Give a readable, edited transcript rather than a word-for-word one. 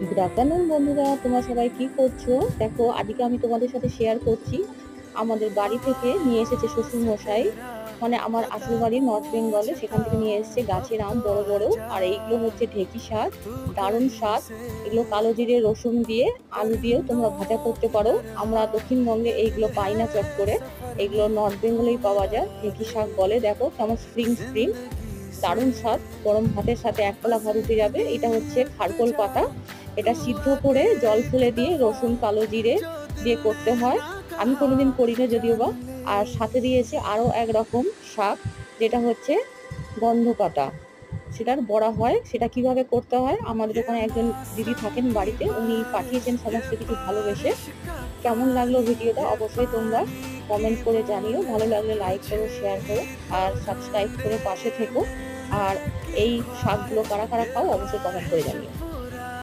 Good afternoon বন্ধুরা, তোমরা সবাই কি করছো? দেখো, আজকে আমি তোমাদের সাথে শেয়ার করছি আমাদের বাড়ি থেকে নিয়ে এসেছে শ্বশুর মশাই। মানে আমার আসল বাড়ি নর্থ বেঙ্গলে, সেখান থেকে নিয়ে এসেছে গাছের আম বড় বড়। আর এইগুলো হচ্ছে ঢেঁকি শাক, দারুণ শাক। এগুলো কালো জিরে রসুন দিয়ে, আলু দিয়েও তোমরা ভাজা করতে পারো। আমরা দক্ষিণবঙ্গে এইগুলো পাই না চট করে, এগুলো নর্থ বেঙ্গলেই পাওয়া যায়। ঢেঁকি শাক বলে। দেখো কেমন স্প্রিং স্প্রিং, দারুণ স্বাদ। গরম ভাতের সাথে এক থালা ভাত উঠে যাবে। এটা হচ্ছে খারকোল পাতা, এটা সিদ্ধ করে জল ফেলে দিয়ে রসুন কালো জিরে দিয়ে করতে হয়। আমি কোনোদিন করি না যদিও বা। আর সাথে দিয়েছে আরো এক রকম শাক, যেটা হচ্ছে গন্ধ পাতা, সেটার বড়া হয়। সেটা কিভাবে করতে হয় আমাদের ওখানে একজন দিদি থাকেন বাড়িতে, উনি পাঠিয়েছেন সমস্ত কিছু ভালোবেসে। কেমন লাগলো ভিডিওটা অবশ্যই তোমরা কমেন্ট করে জানিও। ভালো লাগলে লাইক করো, শেয়ার করো, আর সাবস্ক্রাইব করে পাশে থেকো। আর এই শাকগুলো কারা কারা খাও অবশ্যই কমেন্ট করে জানিও।